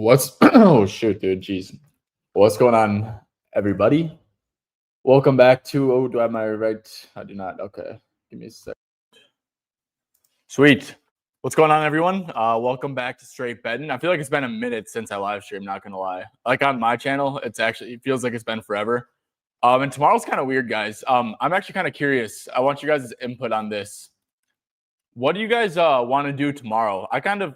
What's oh shoot, dude, jeez. What's going on, everybody? Welcome back to do I have my right? I do not. Okay. Give me a sec. Sweet. What's going on, everyone? Welcome back to Straight Betting. I feel like it's been a minute since I live streamed, not gonna lie. Like on my channel, it feels like it's been forever. And tomorrow's kind of weird, guys. I'm actually kind of curious. I want you guys' input on this. What do you guys want to do tomorrow? I kind of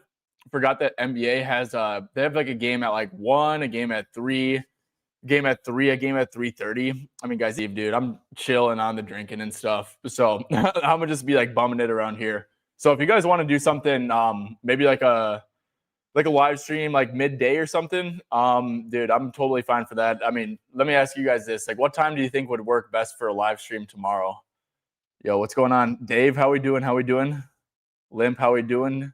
forgot that NBA has they have like a game at like 1, a game at 3, a game at 3:30. I mean, guys, Eve, dude, I'm chilling on the drinking and stuff. So I'm gonna just be like bumming it around here. So if you guys want to do something, maybe like a live stream like midday or something, dude, I'm totally fine for that. I mean, let me ask you guys this: like, what time do you think would work best for a live stream tomorrow? Yo, what's going on? Dave, how we doing? How we doing? Limp, how we doing?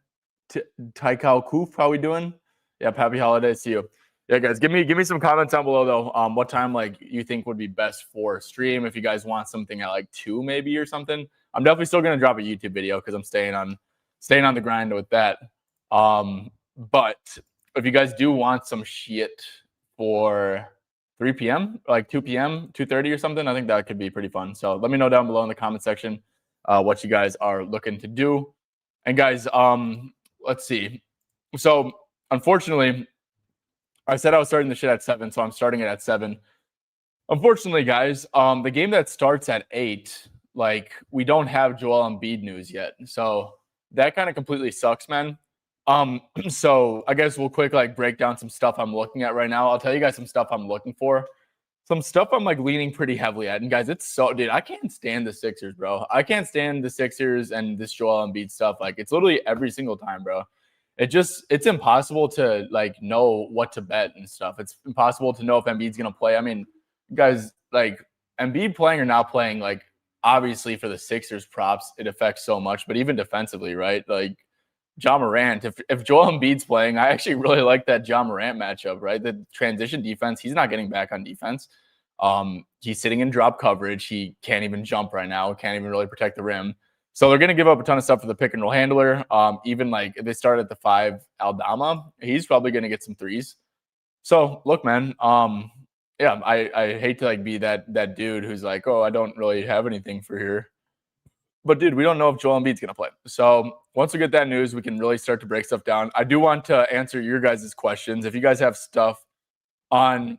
Taikao Koof, how we doing? Yep, happy holidays to you. Yeah, guys, give me some comments down below though. What time like you think would be best for stream? If you guys want something at like 2 maybe or something. I'm definitely still gonna drop a YouTube video because I'm staying on the grind with that. But if you guys do want some shit for 3 p.m., like 2 p.m., 2:30 or something, I think that could be pretty fun. So let me know down below in the comment section what you guys are looking to do. And guys, let's see. So unfortunately, I said I was starting the shit at 7, so I'm starting it at 7. Unfortunately, guys, the game that starts at 8, like we don't have Joel Embiid news yet. So that kind of completely sucks, man. So I guess we'll quick like break down some stuff I'm looking at right now. I'll tell you guys some stuff I'm looking for. Some stuff I'm like leaning pretty heavily at. And guys, dude, I can't stand the Sixers, bro. I can't stand the Sixers and this Joel Embiid stuff. Like it's literally every single time, bro. It's impossible to like know what to bet and stuff. It's impossible to know if Embiid's gonna play. I mean, guys, like Embiid playing or not playing, like obviously for the Sixers props, it affects so much, but even defensively, right? Like Ja Morant, if Joel Embiid's playing, I actually really like that Ja Morant matchup, right? The transition defense, he's not getting back on defense. He's sitting in drop coverage. He can't even jump right now, can't even really protect the rim. So they're going to give up a ton of stuff for the pick and roll handler. Even like if they start at the 5 Aldama, he's probably going to get some threes. So look, man, yeah, I hate to like be that dude who's like, oh, I don't really have anything for here. But dude, we don't know if Joel Embiid's gonna play. So once we get that news, we can really start to break stuff down. I do want to answer your guys' questions. If you guys have stuff on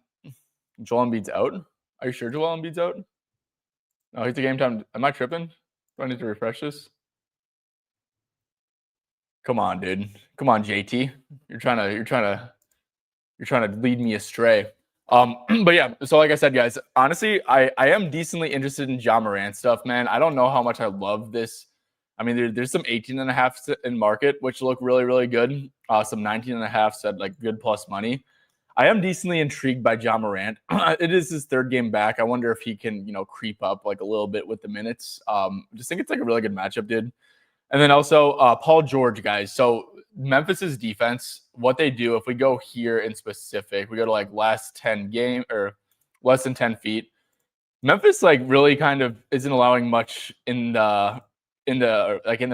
Joel Embiid's out, are you sure Joel Embiid's out? No, he's a game time. Am I tripping? Do I need to refresh this? Come on, dude. Come on, JT. You're trying to lead me astray. But yeah, so like I said, guys, honestly, I am decently interested in Ja Morant stuff, man. I don't know how much I love this. I mean, there's some 18.5s in market, which look really, really good. Some 19.5s at like good plus money. I am decently intrigued by Ja Morant. It is his 3rd game back. I wonder if he can, creep up like a little bit with the minutes. Just think it's like a really good matchup, dude. And then also Paul George, guys. So Memphis's defense, what they do, if we go here in specific, we go to like last 10 game or less than 10 feet. Memphis like really kind of isn't allowing much in the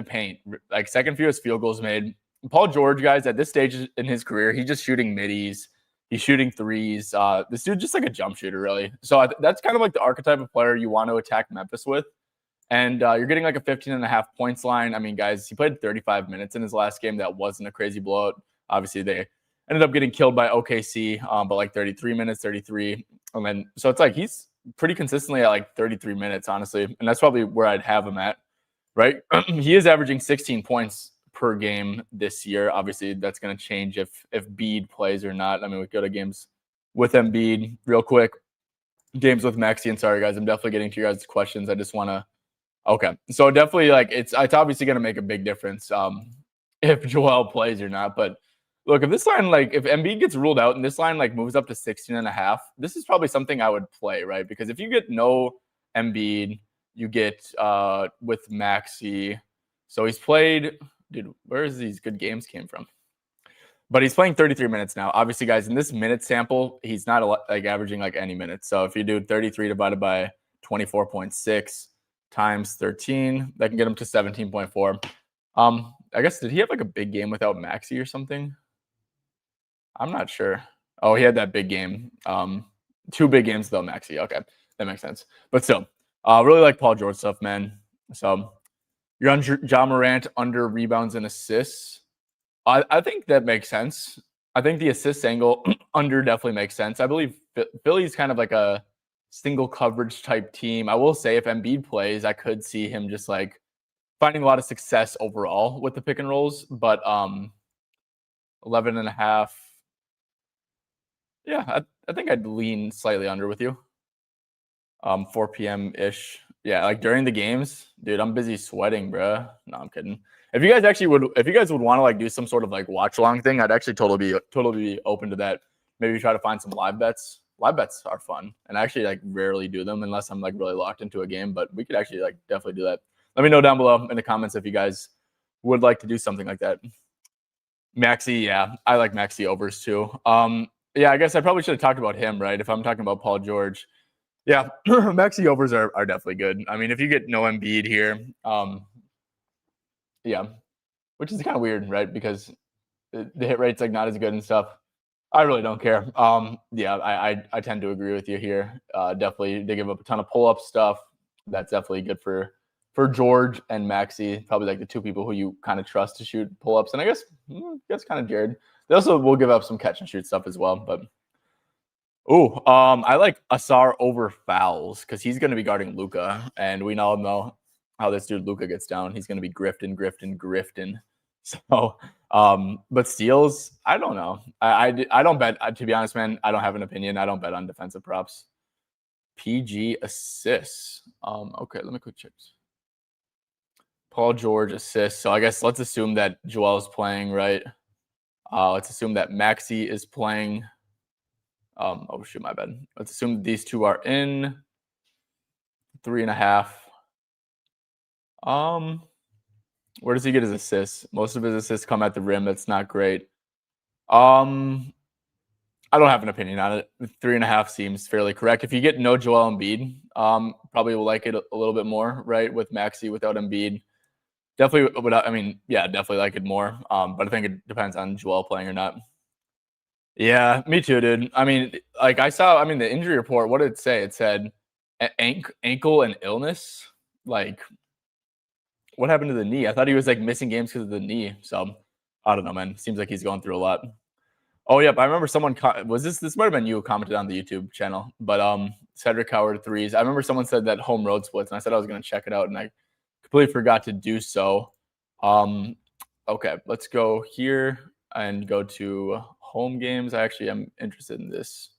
paint. Like second fewest field goals made. Paul George, guys, at this stage in his career, he's just shooting middies. He's shooting threes. This dude's just like a jump shooter, really. So that's kind of like the archetype of player you want to attack Memphis with. And you're getting like a 15.5 points line. I mean, guys, he played 35 minutes in his last game. That wasn't a crazy blowout. Obviously, they ended up getting killed by OKC, but like 33 minutes, 33. And then, so it's like he's pretty consistently at like 33 minutes, honestly. And that's probably where I'd have him at, right? He is averaging 16 points per game this year. Obviously, that's going to change if Bede plays or not. I mean, we go to games with Embiid real quick. Games with Maxey. And sorry, guys, I'm definitely getting to your guys' questions. I just want to. Okay, so definitely like it's obviously going to make a big difference if Joel plays or not. But look, if this line, like if Embiid gets ruled out and this line like moves up to 16.5, this is probably something I would play, right? Because if you get no Embiid, you get with Maxey. So he's played, dude, where is these good games came from? But he's playing 33 minutes now. Obviously, guys, in this minute sample, he's not like averaging like any minutes. So if you do 33 divided by 24.6 times 13, that can get him to 17.4. I guess, did he have like a big game without Maxey or something? I'm not sure. Oh, he had that big game. 2 big games though, Maxi. Okay, that makes sense. But still, really like Paul George stuff, man. So you're on Ja Morant under rebounds and assists. I think that makes sense. I think the assist angle under definitely makes sense. I believe Philly's kind of like a single coverage type team. I will say if Embiid plays, I could see him just like finding a lot of success overall with the pick and rolls, but 11 and a half. Yeah, I think I'd lean slightly under with you. 4 p.m. ish. Yeah, like during the games, dude, I'm busy sweating, bro. No, I'm kidding. If you guys would want to like do some sort of like watch along thing, I'd actually totally be open to that. Maybe try to find some live bets. Live bets are fun, and I actually like rarely do them unless I'm like really locked into a game. But we could actually like definitely do that. Let me know down below in the comments if you guys would like to do something like that. Maxi, yeah, I like Maxi overs too. Yeah, I guess I probably should have talked about him, right? If I'm talking about Paul George. Yeah, Maxi overs are definitely good. I mean, if you get no Embiid here, yeah, which is kind of weird, right? Because the hit rate's like not as good and stuff. I really don't care. Yeah, I tend to agree with you here. Definitely, they give up a ton of pull up stuff. That's definitely good for George and Maxi, probably like the 2 people who you kind of trust to shoot pull ups, and I guess kind of Jared. They also will give up some catch and shoot stuff as well, but. Oh, I like Asar over Fouls because he's going to be guarding Luka, and we all know how this dude Luka gets down. He's going to be grifting. So, but steals, I don't know. I don't bet. To be honest, man, I don't have an opinion. I don't bet on defensive props. PG assists. Okay, let me quick check. Paul George assists. So I guess let's assume that Joel's playing, right? Let's assume that Maxi is playing. Oh shoot, my bad. Let's assume these 2 are in 3.5. Where does he get his assists? Most of his assists come at the rim. That's not great. I don't have an opinion on it. 3.5 seems fairly correct. If you get no Joel Embiid, probably will like it a little bit more, right? With Maxi without Embiid, definitely without. I mean, yeah, definitely like it more. But I think it depends on Joel playing or not. Yeah, me too, dude. I mean, like I saw, the injury report, what did it say? It said ankle and illness. Like, what happened to the knee? I thought he was like missing games because of the knee. So I don't know, man. Seems like he's going through a lot. Oh, yep. I remember someone was this might have been you who commented on the YouTube channel, but Cedric Howard threes. I remember someone said that home road splits, and I said I was going to check it out, and I completely forgot to do so. Okay, let's go here and go to home games. I actually am interested in this.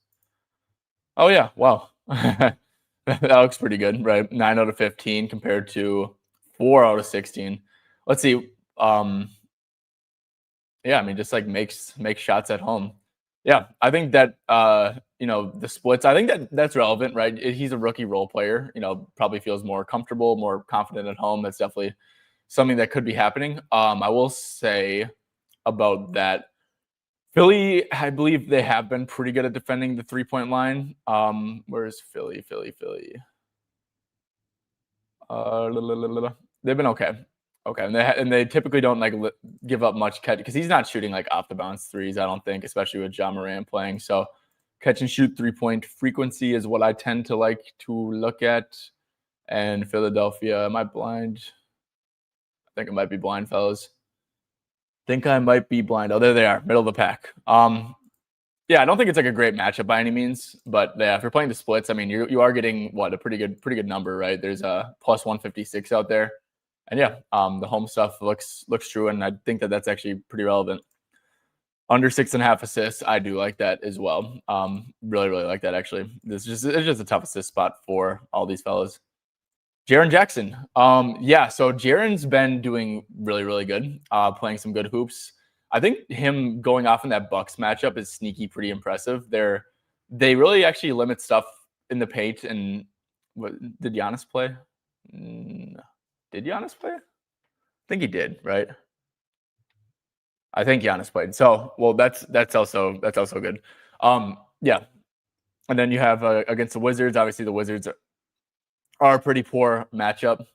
Oh yeah, wow. That looks pretty good, right? 9 out of 15 compared to 4 out of 16. Let's see. Yeah, I mean, just like makes shots at home. Yeah, I think that the splits. I think that's relevant, right? He's a rookie role player. Probably feels more comfortable, more confident at home. That's definitely something that could be happening. I will say about that. Philly, I believe they have been pretty good at defending the 3-point line. Where's Philly? They've been okay. Okay, and they typically don't like give up much catch because he's not shooting like off the bounce threes. I don't think, especially with Ja Morant playing. So catch and shoot 3-point frequency is what I tend to like to look at. And Philadelphia, am I blind? I think I might be blind, fellas. Think I might be blind. Oh, there they are, middle of the pack. Yeah, I don't think it's like a great matchup by any means, but yeah, if you're playing the splits, I mean, you are getting a pretty good number, right? There's a plus 156 out there, and yeah, the home stuff looks true, and I think that's actually pretty relevant. Under 6.5 assists, I do like that as well. Really like that actually. It's just a tough assist spot for all these fellas. Jaren Jackson. Yeah, so Jaren's been doing really good, playing some good hoops. I think him going off in that Bucks matchup is sneaky pretty impressive. They really actually limit stuff in the paint. And did Giannis play? Did Giannis play? I think he did, right? I think Giannis played. So, well, that's also good. Yeah. And then you have against the Wizards. Obviously, the Wizards are a pretty poor matchup.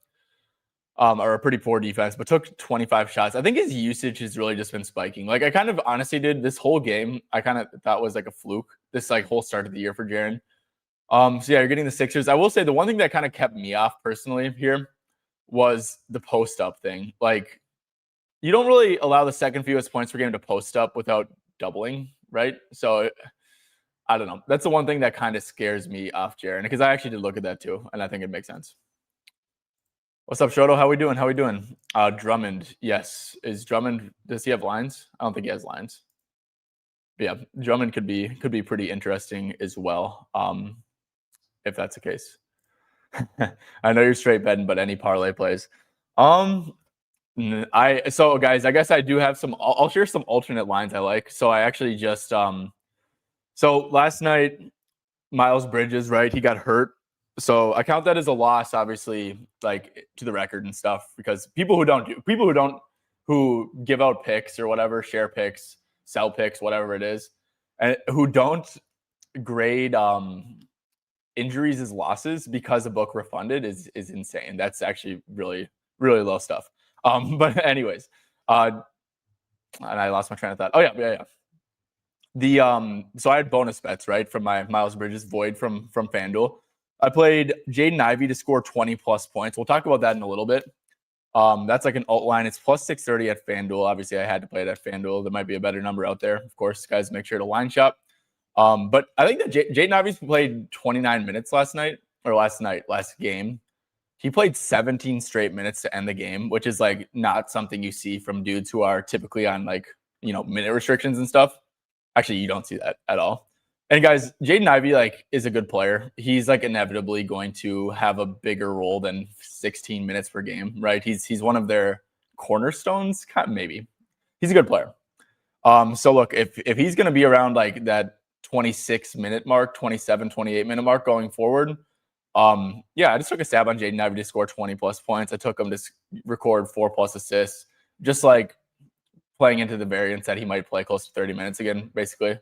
or a pretty poor defense, but took 25 shots. I think his usage has really just been spiking. Like I kind of honestly did this whole game. I kind of thought was like a fluke. This like whole start of the year for Jaren. So yeah, you're getting the Sixers. I will say the one thing that kind of kept me off personally here was the post up thing. Like you don't really allow the second fewest points per game to post up without doubling, right? So I don't know. That's the one thing that kind of scares me off Jaren because I actually did look at that too, and I think it makes sense. What's up, Shoto? How we doing? How we doing? Drummond, yes. Does he have lines? I don't think he has lines. But yeah, Drummond could be pretty interesting as well. If that's the case. I know you're straight betting, but any parlay plays. So guys, I guess I do have some. I'll share some alternate lines I like. So I actually just so last night, Miles Bridges, right? He got hurt. So I count that as a loss, obviously, like to the record and stuff, because people who give out picks or whatever, share picks, sell picks, whatever it is, and who don't grade injuries as losses because a book refunded is insane. That's actually really, really low stuff. But anyways, and I lost my train of thought. Oh yeah. So I had bonus bets, right, from my Miles Bridges void from FanDuel. I played Jaden Ivey to score 20 plus points. We'll talk about that in a little bit. That's like an alt line. It's plus 630 at FanDuel. Obviously, I had to play it at FanDuel. There might be a better number out there. Of course, guys, make sure to line shop. But I think that Jaden Ivey's played 29 minutes last game. He played 17 straight minutes to end the game, which is like not something you see from dudes who are typically on like, minute restrictions and stuff. Actually, you don't see that at all. And guys, Jaden Ivey is a good player. He's like inevitably going to have a bigger role than 16 minutes per game, right? He's one of their cornerstones, maybe. He's a good player. So look, if he's going to be around like that 26 minute mark, 27, 28 minute mark going forward, I just took a stab on Jaden Ivey to score 20 plus points. I took him to record 4 plus assists, just like playing into the variance that he might play close to 30 minutes again, basically.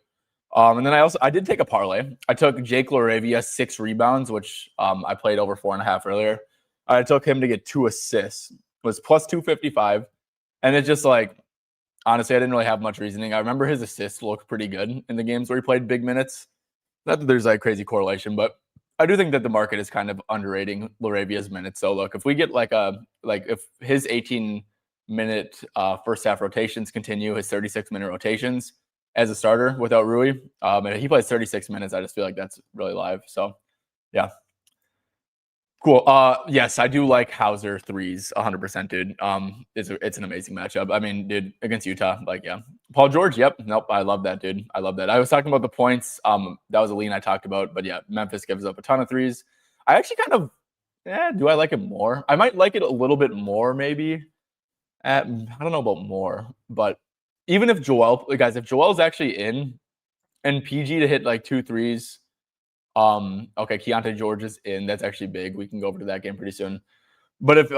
And then I did take a parlay. I took Jake LaRavia 6 rebounds, which I played over 4.5 earlier. I took him to get 2 assists. It was plus 255. And it's just like, honestly, I didn't really have much reasoning. I remember his assists looked pretty good in the games where he played big minutes. Not that there's like crazy correlation, but I do think that the market is kind of underrating LaRavia's minutes. So look, if we get if his 18-minute first half rotations continue, his 36-minute rotations as a starter without Rui, and he plays 36 minutes, I just feel like that's really live. So yeah. Cool. Yes, I do like Hauser threes 100%, dude. It's an amazing matchup. I mean, dude, against Utah, Paul George, yep. Nope, I love that, dude. I love that. I was talking about the points. That was a lean I talked about, but yeah, Memphis gives up a ton of threes. I actually do I like it more? I might like it a little bit more, maybe. I don't know about more, but even if Joel's actually in and PG to hit like 2 threes, okay, Keontae George is in. That's actually big. We can go over to that game pretty soon. But if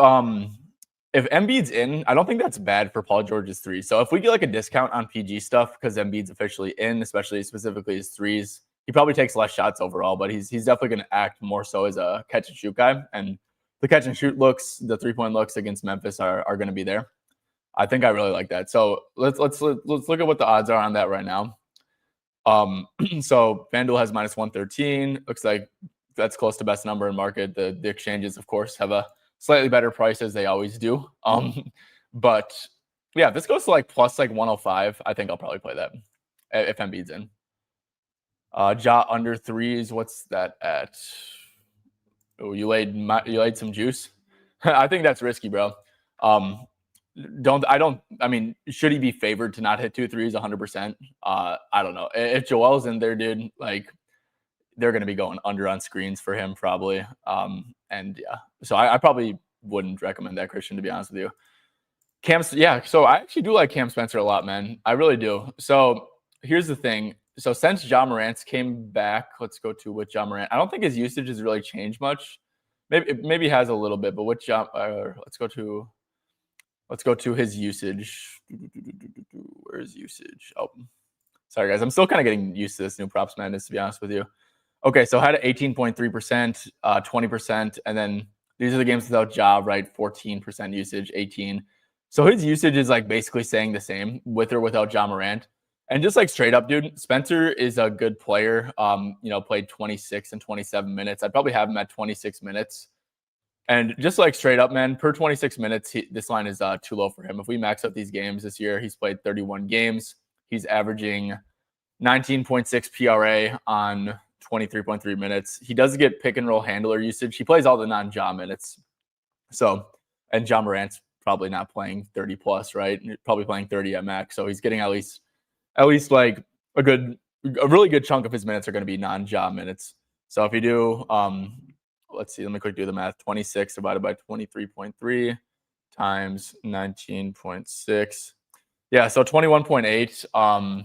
Embiid's in, I don't think that's bad for Paul George's 3. So if we get like a discount on PG stuff because Embiid's officially in, specifically his threes, he probably takes less shots overall, but he's definitely going to act more so as a catch and shoot guy. And the catch and shoot looks, the 3-point looks against Memphis are going to be there. I think I really like that. So let's look at what the odds are on that right now. So FanDuel has minus 113. Looks like that's close to best number in market. The exchanges, of course, have a slightly better price as they always do. But yeah, if this goes to like plus like 105, I think I'll probably play that if Embiid's in. Ja under threes. What's that at? Oh, you laid some juice. I think that's risky, bro. Should he be favored to not hit 2 threes 100%? I don't know. If Joel's in there, dude, like they're going to be going under on screens for him probably. And yeah, so I probably wouldn't recommend that, Christian, to be honest with you. So I actually do like Cam Spencer a lot, man. I really do. So here's the thing. So since Ja Morant's came back, let's go to with Ja Morant. I don't think his usage has really changed much. Maybe has a little bit, but with Ja, let's go to his usage. Where's usage? Oh, sorry, guys. I'm still kind of getting used to this new props madness, to be honest with you. Okay, so I had 18.3%, 20%, and then These are the games without Ja, right? 14% usage, 18. So his usage is like basically saying the same with or without Ja Morant. And just like straight up, dude, Spencer is a good player. Played 26 and 27 minutes. I'd probably have him at 26 minutes. And just like straight up, man, per 26 minutes, this line is too low for him. If we max out these games this year, he's played 31 games. He's averaging 19.6 PRA on 23.3 minutes. He does get pick and roll handler usage. He plays all the non-Ja minutes. So, and Ja Morant's probably not playing 30 plus, right? Probably playing 30 at max. So he's getting at least like a really good chunk of his minutes are going to be non-Ja minutes. So if you do, let's see, let me quick do the math. 26 divided by 23.3 times 19.6. Yeah, so 21.8.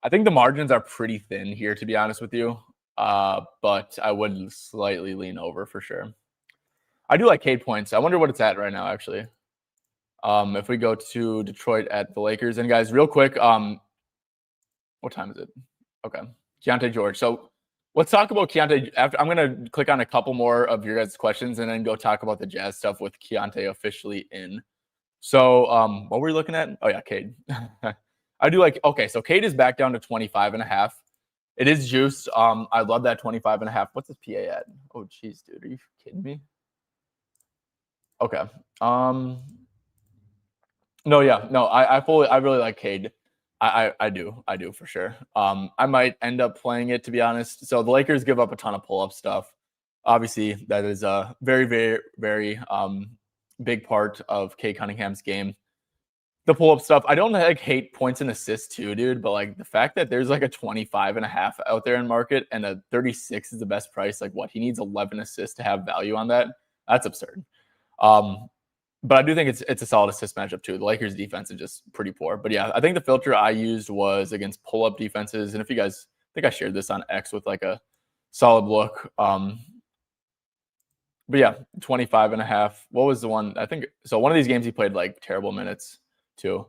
I think the margins are pretty thin here, to be honest with you. But I would slightly lean over for sure. I do like Cade points. I wonder what it's at right now, actually. If we go to Detroit at the Lakers. And guys, real quick, what time is it? Okay. Keontae George. So let's talk about Keontae. I'm going to click on a couple more of your guys' questions and then go talk about the Jazz stuff with Keontae officially in. So what were we looking at? Oh, yeah, Cade. I do like, okay, so Cade is back down to 25.5. It is juiced. I love that 25.5. What's his PA at? Oh, jeez, dude. Are you kidding me? Okay. No, yeah. No, I really like Cade. I do for sure. I might end up playing it, to be honest. So the Lakers give up a ton of pull-up stuff. Obviously, that is a very, very, very big part of Cade Cunningham's game. The pull-up stuff. I don't like hate points and assists too, dude. But like the fact that there's like a 25.5 out there in market and a 36 is the best price. Like what? He needs 11 assists to have value on that. That's absurd. But I do think it's a solid assist matchup too. The Lakers defense is just pretty poor. But yeah, I think the filter I used was against pull-up defenses. And if you guys I think I shared this on X with like a solid look. But yeah, 25.5. What was the one? I think so. One of these games he played like terrible minutes too.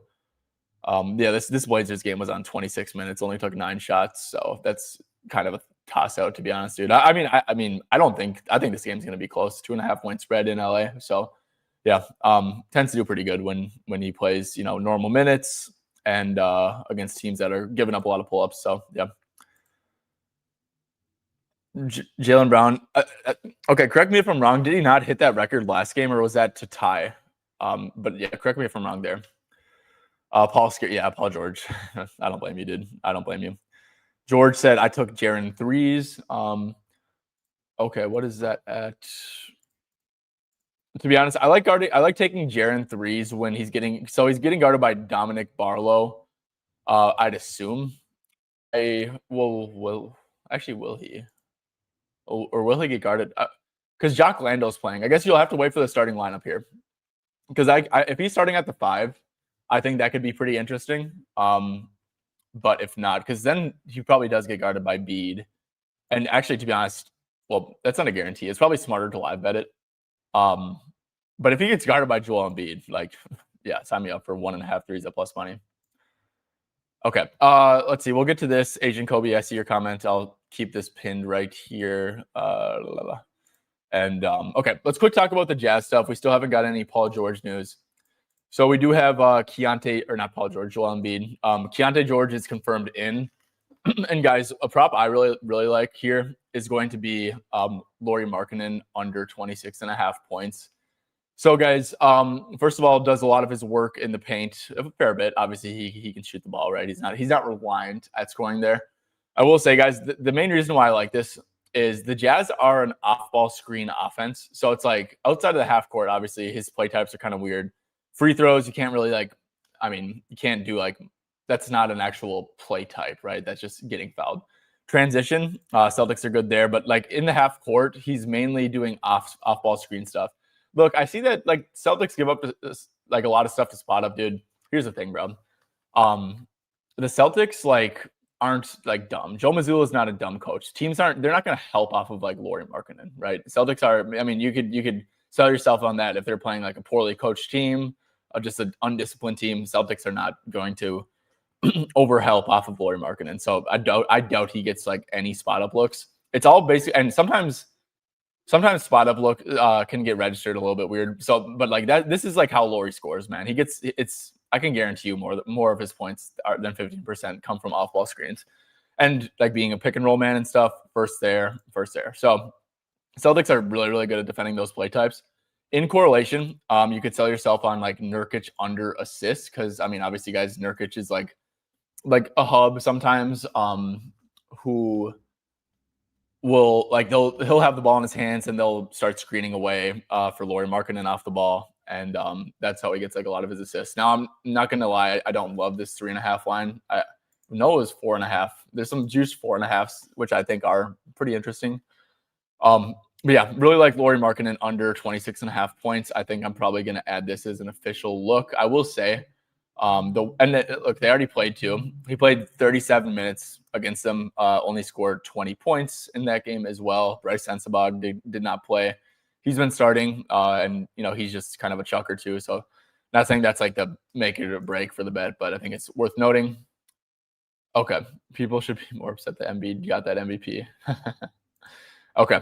Yeah, this Blazers game was on 26 minutes, only took 9 shots. So that's kind of a toss out, to be honest, dude. I think this game's gonna be close. 2.5 point spread in LA. So yeah, tends to do pretty good when he plays, normal minutes and against teams that are giving up a lot of pull-ups. So yeah. Jaylen Brown. Okay, correct me if I'm wrong. Did he not hit that record last game, or was that to tie? But yeah, correct me if I'm wrong there. Paul George. I don't blame you, dude. I don't blame you. George said I took Jaren threes. Okay, what is that at? To be honest, I like taking Jaren threes when he's getting guarded by Dominic Barlow. I'd assume. Will he? Or will he get guarded? Because Jock Lando's playing. I guess you'll have to wait for the starting lineup here. Because if he's starting at the 5, I think that could be pretty interesting. But if not, because then he probably does get guarded by Bede. And actually, to be honest, well, that's not a guarantee. It's probably smarter to live bet it. But if he gets guarded by Joel Embiid, like, yeah, sign me up for 1.5 threes at plus money. Okay, let's see. We'll get to this. Agent Kobe, I see your comment. I'll keep this pinned right here. And okay, let's quick talk about the Jazz stuff. We still haven't got any Paul George news. So we do have Joel Embiid. Keontae George is confirmed in. And guys, a prop I really, really like here is going to be Lauri Markkanen under 26.5 points. So guys, first of all, does a lot of his work in the paint, a fair bit. Obviously, he can shoot the ball, right? He's not reliant at scoring there. I will say, guys, the main reason why I like this is the Jazz are an off-ball screen offense. So it's like outside of the half court, obviously his play types are kind of weird. Free throws, you can't really you can't do that's not an actual play type, right? That's just getting fouled. Transition, Celtics are good there, but in the half court, he's mainly doing off-ball screen stuff. Look, I see that Celtics give up a lot of stuff to spot up, dude. Here's the thing, bro. The Celtics aren't dumb. Joe Mazzulla is not a dumb coach. Teams they're not going to help off of Lauri Markkanen, right? Celtics are. I mean, you could sell yourself on that if they're playing a poorly coached team, just an undisciplined team. Celtics are not going to overhelp off of Lauri Markkanen. So I doubt he gets any spot up looks. It's all basic, and sometimes sometimes spot up look can get registered a little bit weird. So, but like that, this is like how Laurie scores, man. He gets it's. I can guarantee you more of his points than 15% come from off ball screens, and like being a pick and roll man and stuff. First there. So Celtics are really, really good at defending those play types. In correlation, you could sell yourself on like Nurkic under assists because I mean, obviously, guys, Nurkic is like a hub sometimes. Who will like he'll have the ball in his hands and they'll start screening away for Lauri Markkanen off the ball, and that's how he gets like a lot of his assists. Now, I'm not gonna lie, I don't love this 3.5 line. I know it was 4.5. There's some juice 4.5s, which I think are pretty interesting. But yeah, really like Lauri Markkanen under 26.5 points. I think I'm probably going to add this as an official look. I will say, look, they already played too. He played 37 minutes against them, only scored 20 points in that game as well. Bryce Sensabaugh did not play. He's been starting, and he's just kind of a chucker too. So, not saying that's like the make it or break for the bet, but I think it's worth noting. Okay, people should be more upset that Embiid got that MVP. Okay.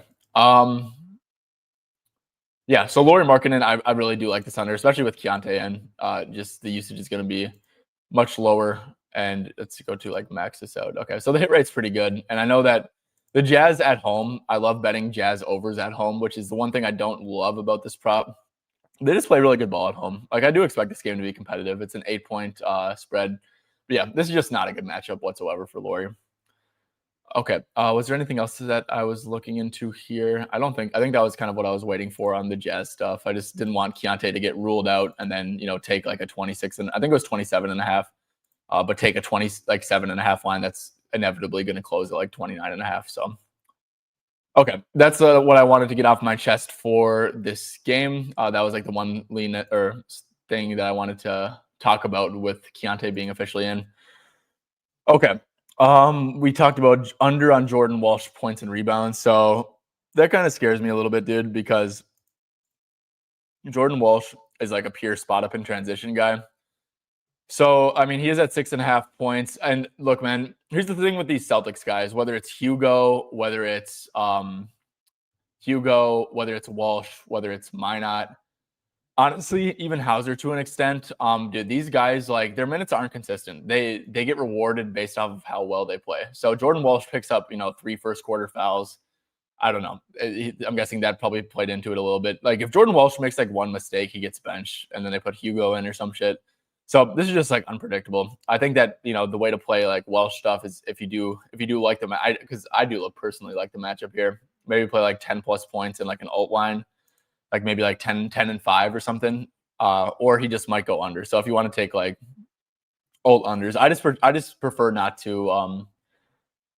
Yeah, so Lauri Markkanen, I really do like this under, especially with Keontae, and just the usage is going to be much lower. And let's go to like max this out. Okay, so the hit rate's pretty good, and I know that the Jazz at home, I love betting Jazz overs at home, which is the one thing I don't love about this prop. They just play really good ball at home. Like I do expect this game to be competitive. It's an 8-point spread. But yeah, this is just not a good matchup whatsoever for Lauri. Okay. Was there anything else that I was looking into here? I think that was kind of what I was waiting for on the Jazz stuff. I just didn't want Keontae to get ruled out and then, take like a 26 and I think it was 27.5, but take a 27.5 line that's inevitably going to close at like 29.5. So, okay. That's what I wanted to get off my chest for this game. That was like the one lean or thing that I wanted to talk about with Keontae being officially in. Okay. We talked about under on Jordan Walsh points and rebounds. So that kind of scares me a little bit, dude, because Jordan Walsh is like a pure spot up in transition guy. So, I mean, he is at 6.5 points. And look, man, here's the thing with these Celtics guys, whether it's Hugo, whether it's Walsh, whether it's Minot, honestly, even Hauser to an extent, dude, these guys, like, their minutes aren't consistent. They get rewarded based off of how well they play. So Jordan Walsh picks up, 3 first quarter fouls. I don't know. I'm guessing that probably played into it a little bit. Like, if Jordan Walsh makes like one mistake, he gets benched, and then they put Hugo in or some shit. So this is just like unpredictable. I think that the way to play like Welsh stuff is if you do like the because I do personally like the matchup here. Maybe play like 10 plus points in like an alt line. Like maybe like 10 and 5 or something, or he just might go under. So if you want to take like old unders, I just prefer not to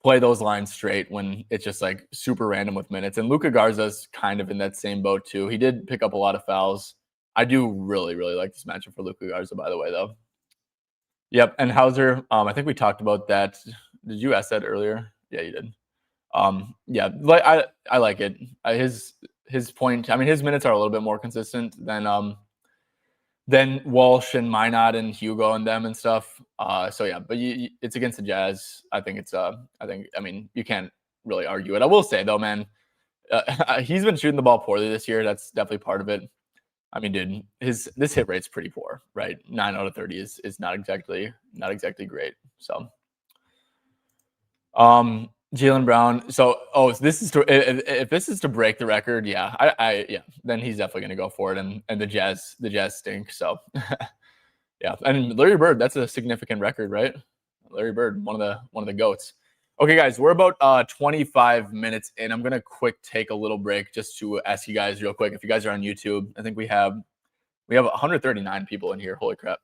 play those lines straight when it's just like super random with minutes. And Luka Garza's kind of in that same boat too. He did pick up a lot of fouls. I do really, really like this matchup for Luka Garza, by the way, though. Yep, and Hauser, I think we talked about that. Did you ask that earlier? Yeah, you did. Yeah, like I like it. His point, I mean, his minutes are a little bit more consistent than Walsh and Minot and Hugo and them and stuff. So yeah, but it's against the Jazz. I mean, you can't really argue it. I will say though, man, he's been shooting the ball poorly this year. That's definitely part of it. I mean, dude, this hit rate's pretty poor, right? 9 out of 30 is not exactly great. So, Jaylen Brown. So, if this is to break the record, yeah, then he's definitely going to go for it. And the Jazz stink. So, yeah. And Larry Bird, that's a significant record, right? Larry Bird, one of the goats. Okay, guys, we're about 25 minutes in. I'm gonna take a little break just to ask you guys real quick. If you guys are on YouTube, I think we have 139 people in here. Holy crap.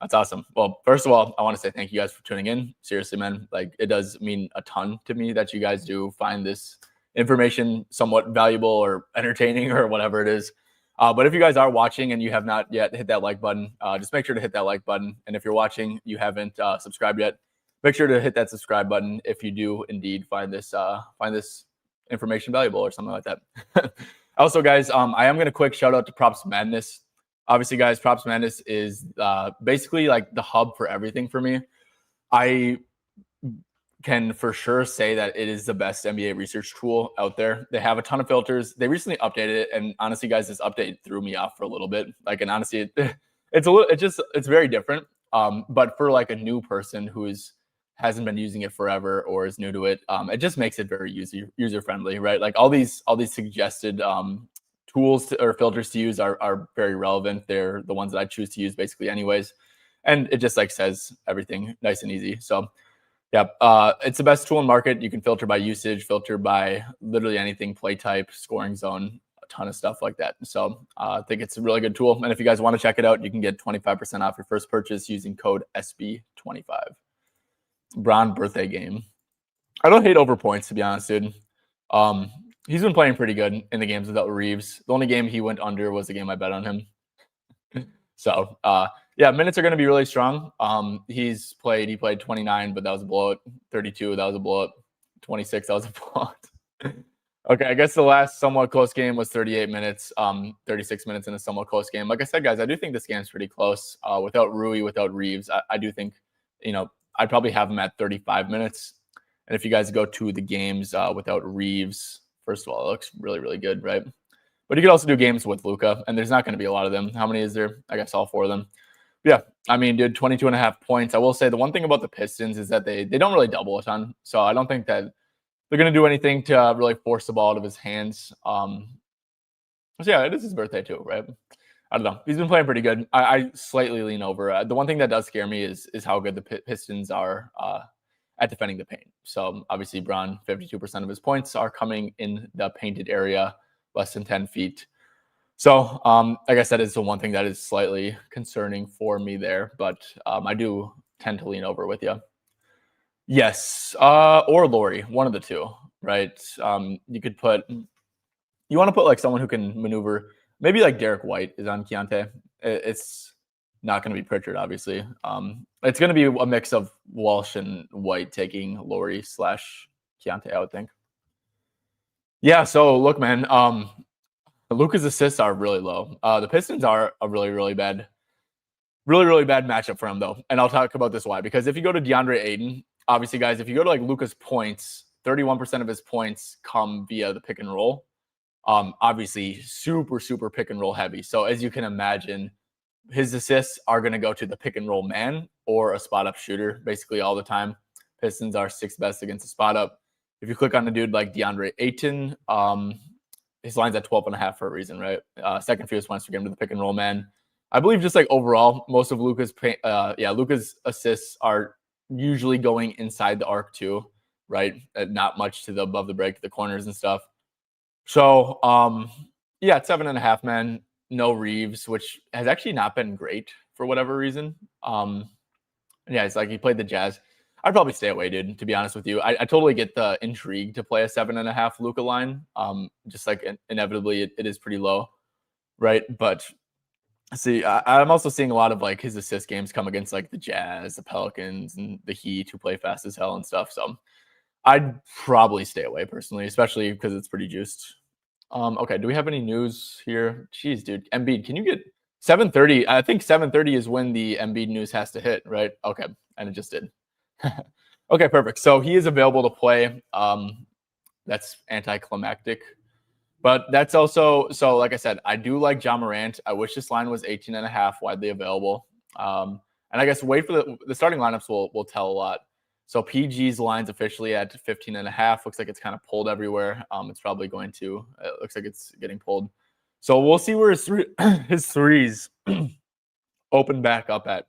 That's awesome. Well, first of all, I want to say thank you guys for tuning in. Seriously, man, like it does mean a ton to me that you guys do find this information somewhat valuable or entertaining or whatever it is. But if you guys are watching and you have not yet hit that like button, just make sure to hit that like button. And if you're watching, you haven't subscribed yet, make sure to hit that subscribe button if you do indeed find this information valuable or something like that. Also, guys, I am going to quick shout out to Props Madness. Obviously, guys, Props Madness is basically like the hub for everything for me. I can for sure say that it is the best NBA research tool out there. They have a ton of filters. They recently updated it, and honestly, guys, this update threw me off for a little bit. Like, and honestly, it's very different. But for like a new person who's hasn't been using it forever or is new to it, it just makes it very user friendly, right? Like all these suggested tools or filters to use are very relevant. They're the ones that I choose to use basically, anyways, and it just like says everything nice and easy. So yeah, it's the best tool in market. You can filter by usage, filter by literally anything, play type, scoring zone, a ton of stuff like that. So I think it's a really good tool. And if you guys want to check it out, you can get 25% off your first purchase using code SB25. Bron birthday game. I don't hate over points, to be honest, dude. He's been playing pretty good in the games without Reeves. The only game he went under was the game I bet on him. So yeah, minutes are going to be really strong. He played 29, but that was a blowout. 32, that was a blowout. 26, that was a blowout. Okay, I guess the last somewhat close game was 38 minutes, 36 minutes in a somewhat close game. Like I said, guys, I do think this game's pretty close. Without Rui, without Reeves, I do think, I'd probably have him at 35 minutes. And if you guys go to the games without Reeves, first of all, it looks really, really good, right? But you could also do games with Luka, and there's not going to be a lot of them. How many is there? I guess all 4 of them. But yeah, I mean, dude, 22.5 points. I will say the one thing about the Pistons is that they don't really double a ton. So I don't think that they're going to do anything to really force the ball out of his hands. So yeah, it is his birthday too, right? I don't know. He's been playing pretty good. I slightly lean over. The one thing that does scare me is how good the Pistons are at defending the paint. So obviously, Bron, 52% of his points are coming in the painted area, less than 10 feet. So, like I said, it's the one thing that is slightly concerning for me there, but I do tend to lean over with you. Yes, or Laurie, one of the two, right? You want to put like someone who can maneuver. Maybe like Derek White is on Keontae. It's not going to be Pritchard, obviously. It's going to be a mix of Walsh and White taking Laurie / Keontae, I would think. Yeah, so look, man, Luka's assists are really low. The Pistons are a really, really bad matchup for him, though. And I'll talk about this why. Because if you go to DeAndre Ayton, obviously, guys, if you go to like Luka's points, 31% of his points come via the pick and roll. Obviously, super, super pick and roll heavy. So as you can imagine, his assists are going to go to the pick and roll man or a spot up shooter basically all the time. Pistons are 6th best against a spot up. If you click on a dude like DeAndre Ayton, his line's at 12.5 for a reason, right? Second fewest points to get him to the pick and roll man. I believe just like overall, most of Luka's assists are usually going inside the arc too, right? Not much to the above the break, the corners and stuff. So yeah, it's 7.5, man. No Reeves, which has actually not been great for whatever reason. Yeah, it's like he played the Jazz. I'd probably stay away, dude, to be honest with you. I totally get the intrigue to play a 7.5 Luka line. Just like inevitably it is pretty low, right? But see, I'm also seeing a lot of like his assist games come against like the Jazz, the Pelicans, and the Heat, who play fast as hell and stuff. So I'd probably stay away personally, especially because it's pretty juiced. Okay, do we have any news here? Jeez, dude, Embiid, can you get 7:30? I think 7:30 is when the Embiid news has to hit, right? Okay, and it just did. Okay, perfect. So he is available to play. That's anticlimactic. But that's also, so like I said, I do like Ja Morant. I wish this line was 18.5 widely available. And I guess wait for the starting lineups will tell a lot. So PG's line's officially at 15.5. Looks like it's kind of pulled everywhere. It's probably going to, it looks like it's getting pulled. So we'll see where his threes open back up at.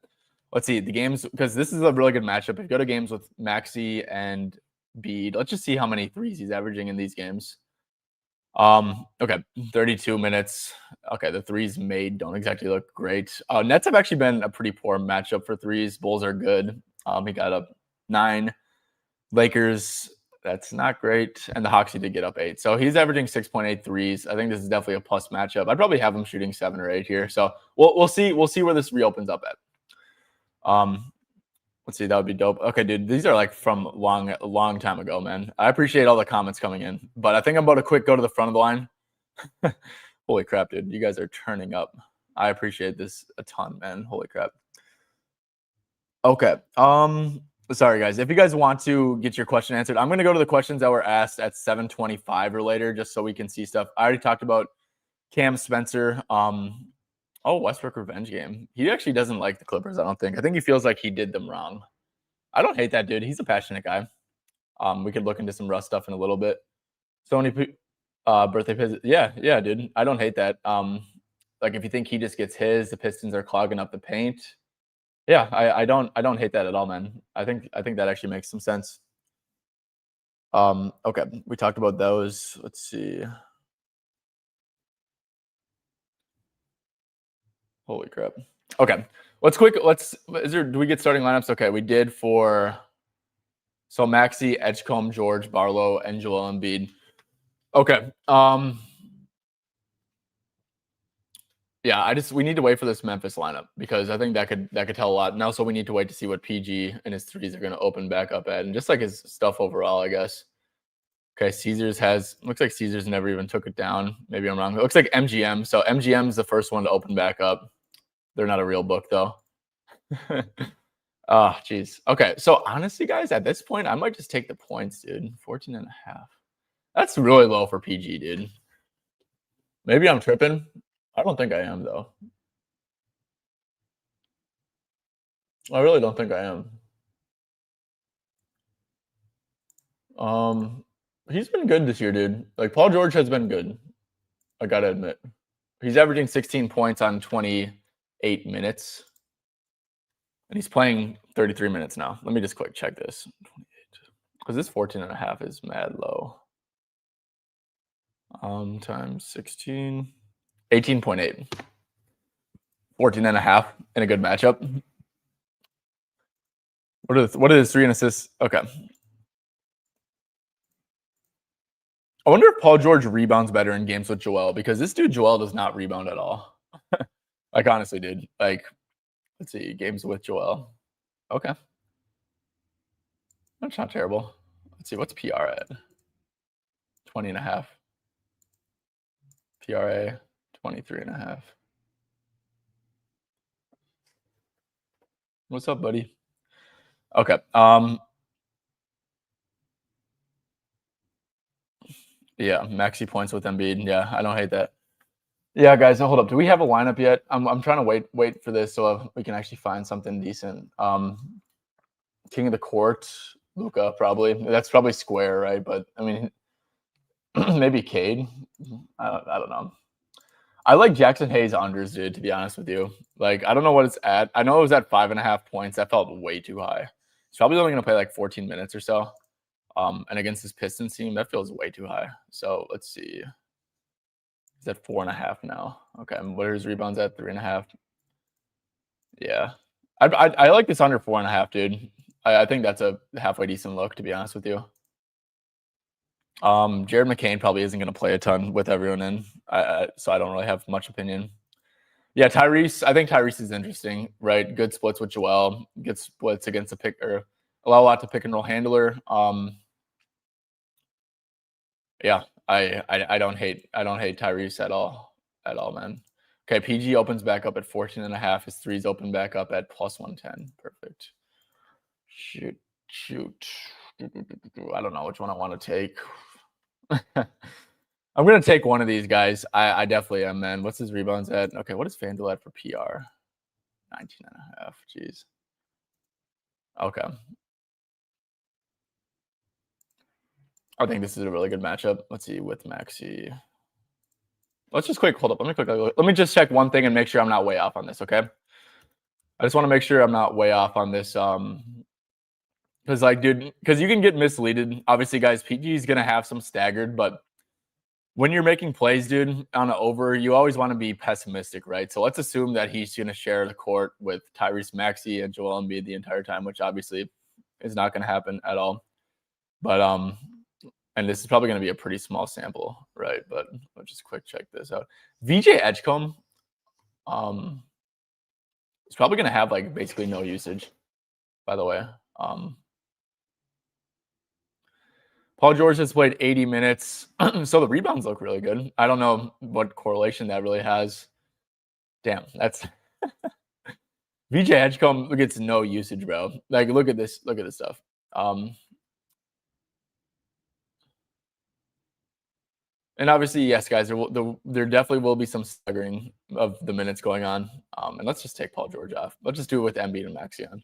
Let's see the games, because this is a really good matchup. If you go to games with Maxey and Bede, let's just see how many threes he's averaging in these games. Okay, 32 minutes. Okay, the threes made don't exactly look great. Nets have actually been a pretty poor matchup for threes. Bulls are good. He got up 9. Lakers, that's not great. And the Hawks, he did get up 8. So he's averaging 6.8 threes. I think this is definitely a plus matchup. I'd probably have him shooting 7 or 8 here. So we'll see where this reopens up at. Let's see, that would be dope. Okay, dude, these are like from a long time ago, man. I appreciate all the comments coming in, but I think I'm about to quick go to the front of the line. Holy crap, dude. You guys are turning up. I appreciate this a ton, man. Holy crap. Okay. Sorry, guys. If you guys want to get your question answered, I'm going to go to the questions that were asked at 7:25 or later, just so we can see stuff. I already talked about Cam Spencer. Westbrook revenge game. He actually doesn't like the Clippers, I don't think. I think he feels like he did them wrong. I don't hate that dude. He's a passionate guy. We could look into some Russ stuff in a little bit. Sony birthday visit. Yeah, dude. I don't hate that. Like if you think he just gets his, the Pistons are clogging up the paint. Yeah, I don't hate that at all, man. I think that actually makes some sense. Okay, we talked about those. Let's see. Holy crap. Okay. Do we get starting lineups? Okay, we did for Maxey, Edgecombe, George, Barlow, and Joel Embiid. Okay. Yeah, we need to wait for this Memphis lineup because I think that could tell a lot. And also we need to wait to see what PG and his threes are going to open back up at, and just like his stuff overall, I guess. Okay, looks like Caesars never even took it down. Maybe I'm wrong. It looks like MGM. So MGM is the first one to open back up. They're not a real book though. Oh, geez. Okay, so honestly, guys, at this point, I might just take the points, dude. 14.5. That's really low for PG, dude. Maybe I'm tripping. I don't think I am, though. I really don't think I am. He's been good this year, dude. Like, Paul George has been good. I gotta admit. He's averaging 16 points on 28 minutes. And he's playing 33 minutes now. Let me just quick check this. 28. Because this 14.5 is mad low. Times 16. 18.8. 14.5 in a good matchup. What is 3 and assists? Okay. I wonder if Paul George rebounds better in games with Joel, because this dude Joel does not rebound at all. Like, honestly, dude. Like, let's see, games with Joel. Okay. That's not terrible. Let's see, what's PR at? 20.5. PRA 23.5. What's up, buddy? Okay. Yeah, maxi points with Embiid. Yeah, I don't hate that. Yeah, guys, hold up. Do we have a lineup yet? I'm trying to wait for this so we can actually find something decent. King of the Court, Luka, probably. That's probably square, right? But I mean, maybe Cade. I don't know. I like Jackson Hayes unders, dude, to be honest with you. Like, I don't know what it's at. I know it was at 5.5 points. That felt way too high. He's probably only going to play like 14 minutes or so. And against this Pistons team, that feels way too high. So let's see. He's at 4.5 now. Okay, what are his rebounds at? 3.5. Yeah, I like this under 4.5, dude. I think that's a halfway decent look, to be honest with you. Jared McCain probably isn't going to play a ton with everyone in, so I don't really have much opinion. Yeah, Tyrese. I think Tyrese is interesting, right? Good splits with Joel. Good splits against allow a lot to pick and roll handler. Yeah, I don't hate Tyrese at all, man. Okay, PG opens back up at 14.5. His threes open back up at plus 110. Perfect. Shoot. I don't know which one I want to take. I'm gonna take one of these guys. I definitely am, man. What's his rebounds at? Okay, what is FanDuel at for PR? 19.5. Jeez. Okay. I think this is a really good matchup. Let's see with Maxey. Let's just hold up. Let me just check one thing and make sure I'm not way off on this, okay? I just want to make sure I'm not way off on this. Because like, dude, because you can get misleaded. Obviously, guys, PG is gonna have some staggered, but when you're making plays, dude, on an over, you always want to be pessimistic, right? So let's assume that he's gonna share the court with Tyrese Maxey and Joel Embiid the entire time, which obviously is not gonna happen at all. But and this is probably going to be a pretty small sample, right? But let's just quick check this out. VJ Edgecombe is probably going to have like basically no usage, by the way. Paul George has played 80 minutes, so the rebounds look really good. I don't know what correlation that really has. Damn, that's VJ Edgecombe gets no usage, bro. Like, look at this. Look at this stuff. And obviously, yes, guys, there definitely will be some staggering of the minutes going on. And let's just take Paul George off. Let's just do it with Embiid and Maxey on.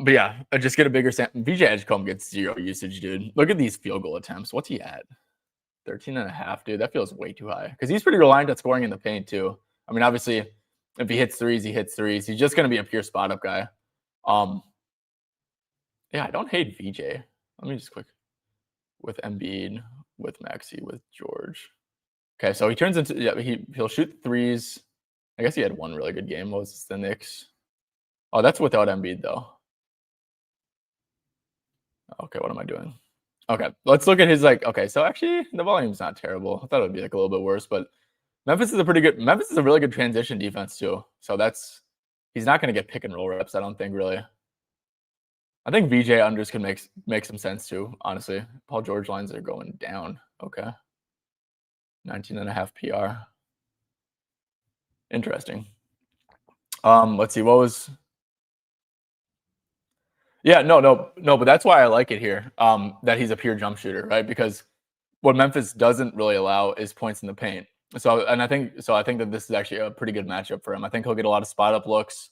But yeah, just get a bigger sample. VJ Edgecombe gets 0 usage, dude. Look at these field goal attempts. What's he at? 13.5, dude. That feels way too high. Because he's pretty reliant on scoring in the paint, too. I mean, obviously, if he hits threes, he hits threes. He's just gonna be a pure spot up guy. Yeah, I don't hate VJ. Let me just quick with Embiid, with Maxey, with George. Okay, so he turns into he'll shoot threes. I guess he had one really good game. What was this, the Knicks? Oh, that's without Embiid though. Okay, what am I doing? Okay, let's look at his okay, so actually the volume's not terrible. I thought it would be like a little bit worse, but Memphis is a really good transition defense too. So he's not gonna get pick and roll reps, I don't think really. I think VJ unders can make some sense too, honestly. Paul George lines are going down. Okay. 19.5 PR. Interesting. Let's see. What was no, but that's why I like it here. That he's a pure jump shooter, right? Because what Memphis doesn't really allow is points in the paint. So I think that this is actually a pretty good matchup for him. I think he'll get a lot of spot up looks.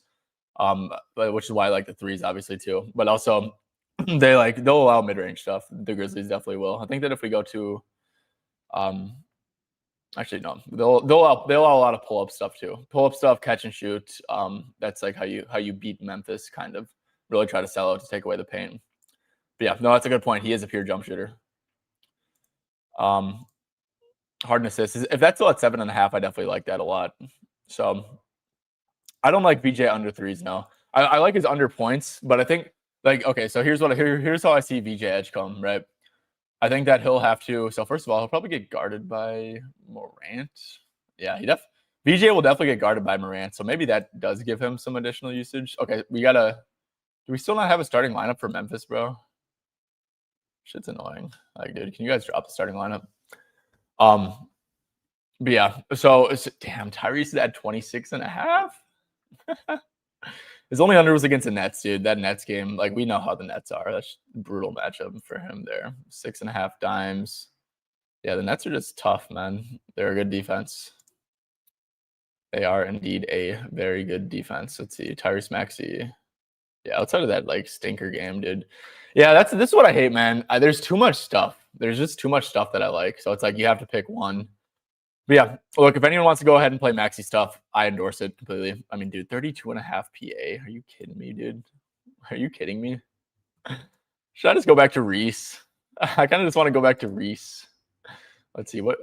Which is why I like the threes, obviously, too. But also, they'll allow mid range stuff. The Grizzlies definitely will. I think that if we go to, actually no, they'll allow a lot of pull up stuff too. Pull up stuff, catch and shoot. That's like how you beat Memphis, kind of really try to sell out to take away the paint. But yeah, no, that's a good point. He is a pure jump shooter. Hard and assist. If that's still at 7.5, I definitely like that a lot. So I don't like VJ under threes now. I like his under points, but I think okay, so here's how I see VJ Edgecombe, right? I think that he'll have to. So first of all, he'll probably get guarded by Morant. Yeah, VJ will definitely get guarded by Morant. So maybe that does give him some additional usage. Okay, do we still not have a starting lineup for Memphis, bro? Shit's annoying. Like, dude, can you guys drop the starting lineup? But yeah, so damn, Tyrese is at 26.5. His only under was against the Nets, dude. That Nets game, like, we know how the Nets are. That's a brutal matchup for him there. 6.5 dimes. Yeah, the Nets are just tough, man. They're a good defense. They are indeed a very good defense. Let's see, Tyrese Maxey. Yeah, outside of that stinker game, dude. Yeah, this is what I hate, man. There's too much stuff. There's just too much stuff that I like. So it's like you have to pick one. But yeah, look, if anyone wants to go ahead and play Maxey stuff, I endorse it completely. I mean, dude, 32.5 PA. Are you kidding me, dude? Are you kidding me? Should I just go back to Reese? I kind of just want to go back to Reese. Let's see what.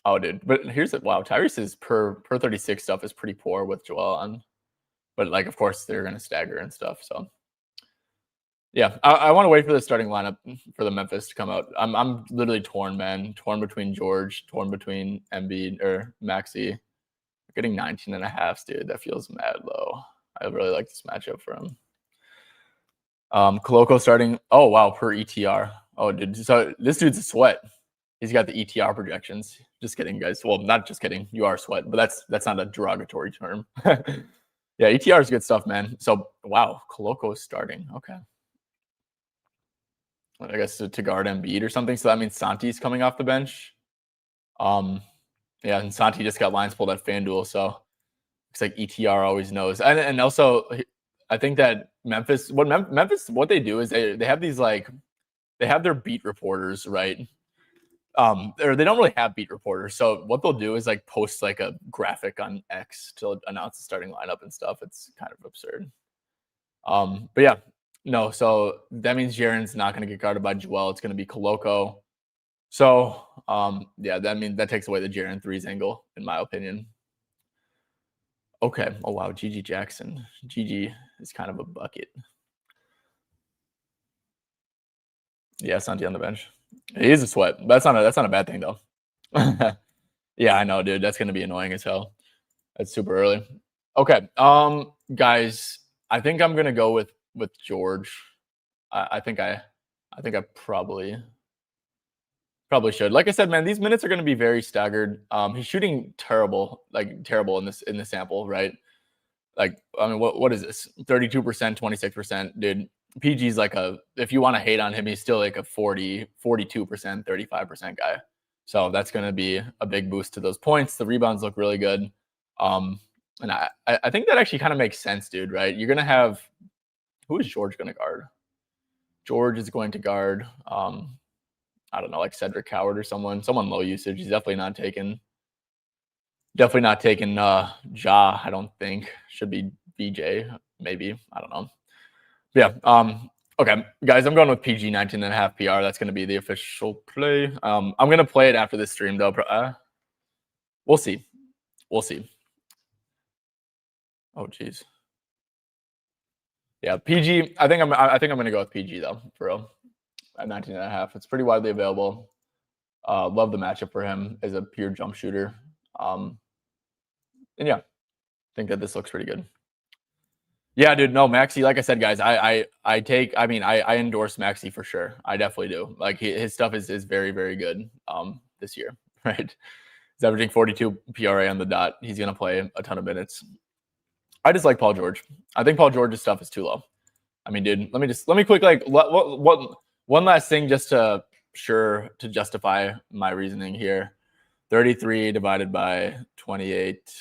Oh, dude, but here's it. Wow, Tyrese's per 36 stuff is pretty poor with Joel on, but of course they're gonna stagger and stuff. So yeah, I want to wait for the starting lineup for the Memphis to come out. I'm literally torn, man. Torn between George, torn between Embiid or Maxey. Getting 19.5, dude. That feels mad low. I really like this matchup for him. Koloko starting. Oh wow, per ETR. Oh, dude. So this dude's a sweat. He's got the ETR projections. Just kidding, guys. Well, not just kidding. You are a sweat, but that's not a derogatory term. Yeah, ETR is good stuff, man. So wow, Koloko is starting. Okay. I guess to guard Embiid or something. So that means Santi's coming off the bench. Yeah, and Santi just got lines pulled at FanDuel, so it's like ETR always knows. And also, I think that Memphis, what they do is they have these they have their beat reporters, right? Or they don't really have beat reporters. So what they'll do is post a graphic on X to announce the starting lineup and stuff. It's kind of absurd. But yeah. No, so that means Jaren's not going to get guarded by Joel. It's going to be Koloko. So, yeah, that takes away the Jaren threes angle, in my opinion. Okay. Oh wow, GG Jackson. GG is kind of a bucket. Yeah, Santi on the bench. He is a sweat. That's not a bad thing though. Yeah, I know, dude. That's going to be annoying as hell. That's super early. Okay, guys, I think I'm gonna go with George. I think I probably should. Like I said, man, these minutes are going to be very staggered. He's shooting terrible in this sample, right? Like, I mean, what is this? 32%, 26%, dude. PG's like if you want to hate on him, he's still like a 42%, 35% guy. So that's going to be a big boost to those points. The rebounds look really good. And I think that actually kind of makes sense, dude, right? You're going to have, who is George going to guard? George is going to guard, I don't know, like Cedric Howard or someone low usage. He's definitely not taking Ja, I don't think. Should be BJ, maybe. I don't know. But yeah. Okay, guys, I'm going with PG 19.5 PR. That's going to be the official play. I'm going to play it after this stream, though. We'll see. We'll see. Oh, geez. Yeah, PG. I think I'm going to go with PG though, for real. At 19.5, it's pretty widely available. Love the matchup for him as a pure jump shooter. And yeah, I think that this looks pretty good. Yeah, dude. No, Maxey. Like I said, guys, I endorse Maxey for sure. I definitely do. Like his stuff is very, very good. This year, right? He's averaging 42 PRA on the dot. He's gonna play a ton of minutes. I just like Paul George. I think Paul George's stuff is too low. I mean, dude, let me quick like what one last thing just to justify my reasoning here. 33 divided by 28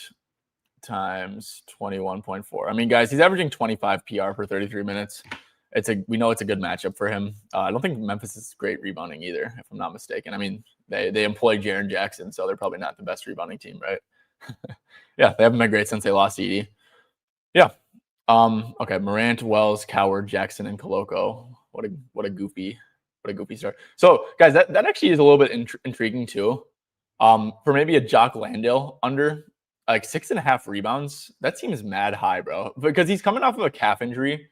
times 21.4. I mean, guys, he's averaging 25 PR per 33 minutes. We know it's a good matchup for him. I don't think Memphis is great rebounding either, if I'm not mistaken. I mean, they employ Jaren Jackson, so they're probably not the best rebounding team, right? Yeah, they haven't been great since they lost Edie. Yeah. Okay, Morant, Wells, Coward, Jackson, and Koloko. What a goofy start. So, guys, that actually is a little bit intriguing too. For maybe a Jock Landale under like 6.5 rebounds, that seems mad high, bro. Because he's coming off of a calf injury.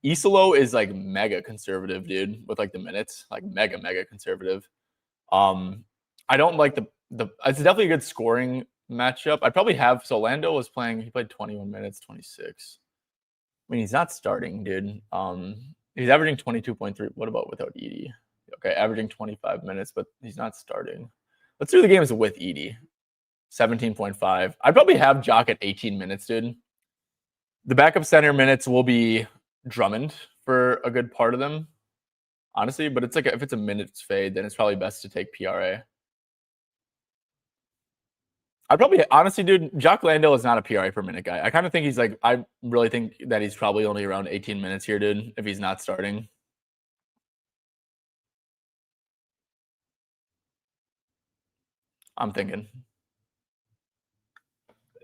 Isolo is like mega conservative, dude, with like the minutes, like mega conservative. I don't like the it's definitely a good scoring matchup. I'd probably have Lando was playing, he played 21 minutes, 26. I mean, he's not starting, dude. He's averaging 22.3. What about without Edie? Okay, averaging 25 minutes, but he's not starting. Let's do the games with Edie. 17.5. I'd probably have Jock at 18 minutes, dude. The backup center minutes will be Drummond for a good part of them, honestly. But it's like if it's a minutes fade, then it's probably best to take PRA. I'd probably, honestly, dude, Jock Landale is not a PRA per minute guy. I kind of think he's like, I really think that he's probably only around 18 minutes here, dude, if he's not starting. I'm thinking.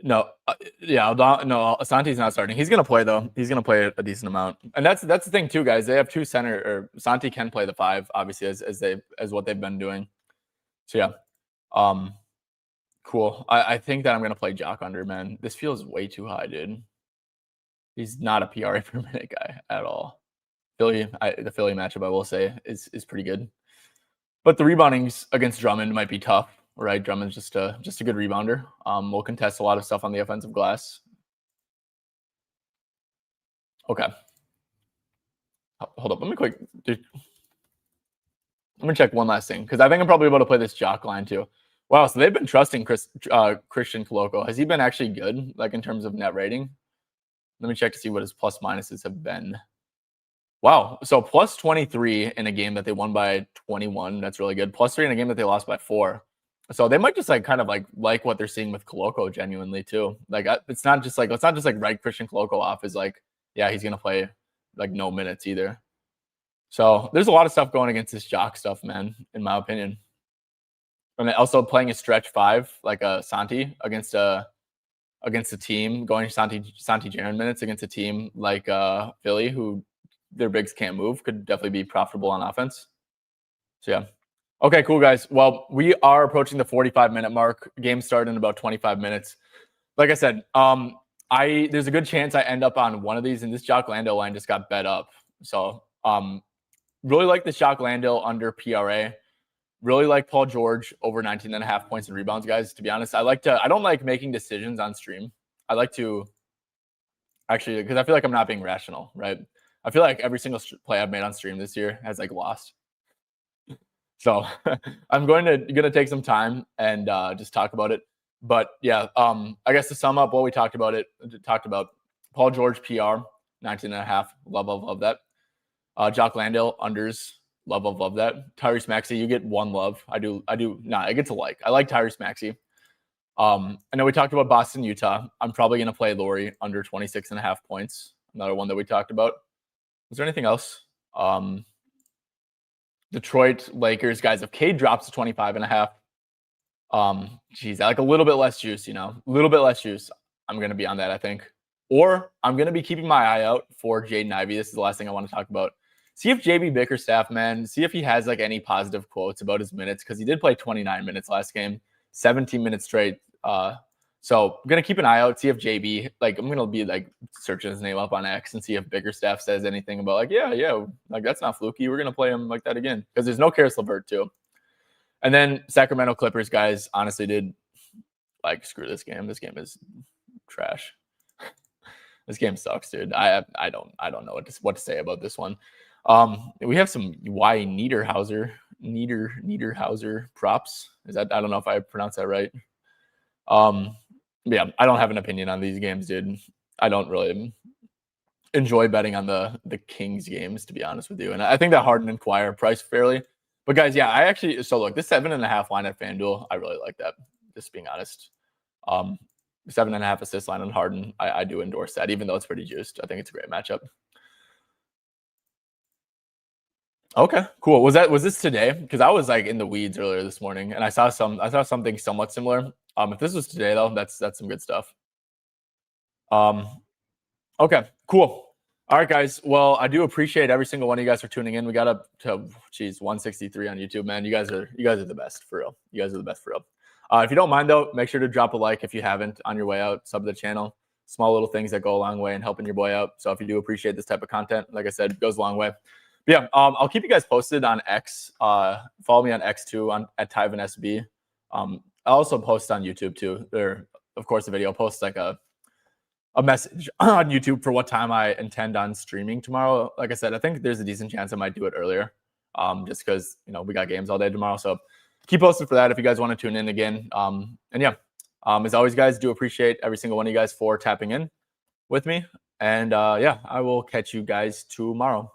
No, Asante's not starting. He's gonna play though. He's gonna play a decent amount, and that's the thing too, guys. They have two center, or Santi can play the 5, obviously, as what they've been doing. So yeah, cool. I think that I'm gonna play Jock under, man. This feels way too high, dude. He's not a PRA per minute guy at all. The Philly matchup, I will say, is pretty good, but the reboundings against Drummond might be tough. Right, Drummond's just a good rebounder. We'll contest a lot of stuff on the offensive glass. Okay. Hold up. Let me check one last thing, because I think I'm probably able to play this Jock line too. Wow, so they've been trusting Christian Koloko. Has he been actually good, like in terms of net rating? Let me check to see what his plus minuses have been. Wow, so plus 23 in a game that they won by 21. That's really good. Plus 3 in a game that they lost by 4. So they might just like kind of like what they're seeing with Koloko genuinely too. Like let's not just like write Christian Koloko off as like, yeah, he's gonna play like no minutes either. So there's a lot of stuff going against this Jock stuff, man, in my opinion. And also playing a stretch 5 like a Santi against a team, going Santi Jaren minutes against a team like Philly, who their bigs can't move, could definitely be profitable on offense. So yeah. Okay, cool, guys. Well, we are approaching the 45-minute mark. Game started in about 25 minutes. Like I said, there's a good chance I end up on one of these, and this Jock Landale line just got bet up. So really like this Jock Landale under PRA. Really like Paul George over 19.5 points and rebounds, guys. To be honest, I don't like making decisions on stream. I like to actually, because I feel like I'm not being rational, right? I feel like every single play I've made on stream this year has like lost. So I'm gonna take some time and just talk about it. But yeah, I guess to sum up what we talked about, Paul George PR 19.5. Love that. Jock Landale unders. Love that. Tyrese Maxey, you get one love. I do. Nah, I get to like. I like Tyrese Maxey. I know we talked about Boston, Utah. I'm probably going to play Laurie under 26.5 points. Another one that we talked about. Was there anything else? Detroit Lakers, guys. If Cade drops to 25.5, geez, I like a little bit less juice, a little bit less juice. I'm going to be on that, I think. Or I'm going to be keeping my eye out for Jaden Ivey. This is the last thing I want to talk about. See if JB Bickerstaff, man, see if he has like any positive quotes about his minutes, because he did play 29 minutes last game, 17 minutes straight. So I'm going to keep an eye out, see if JB, like I'm going to be like searching his name up on X and see if Bickerstaff says anything about like, yeah, like that's not fluky. We're going to play him like that again, because there's no Karis LeVert too. And then Sacramento Clippers, guys, honestly did like, screw this game. This game is trash. This game sucks, dude. I don't know what to say about this one. We have some Y Niederhauser props. Is that, I don't know if I pronounced that right. Yeah, I don't have an opinion on these games, dude. I don't really enjoy betting on the Kings games, to be honest with you. And I think that Harden and Kawhi are priced fairly. But guys, yeah, so look, this 7.5 line at FanDuel, I really like that, just being honest. 7.5 assist line on Harden, I do endorse that, even though it's pretty juiced. I think it's a great matchup. Okay, cool. Was this today? Because I was like in the weeds earlier this morning, and I saw something somewhat similar. If this was today though, that's some good stuff. Okay, cool. All right, guys. Well, I do appreciate every single one of you guys for tuning in. We got up to 163 on YouTube, man. You guys are the best for real. You guys are the best for real. If you don't mind though, make sure to drop a like if you haven't on your way out. Sub to the channel. Small little things that go a long way in helping your boy out. So if you do appreciate this type of content, like I said, it goes a long way. But yeah, I'll keep you guys posted on X. Follow me on X too at Tyven SB. I'll also post on YouTube too. There, of course, the video posts like a message on YouTube for what time I intend on streaming tomorrow. Like I said, I think there's a decent chance I might do it earlier, just because we got games all day tomorrow. So keep posted for that if you guys want to tune in again. And yeah, as always, guys, do appreciate every single one of you guys for tapping in with me. And yeah, I will catch you guys tomorrow.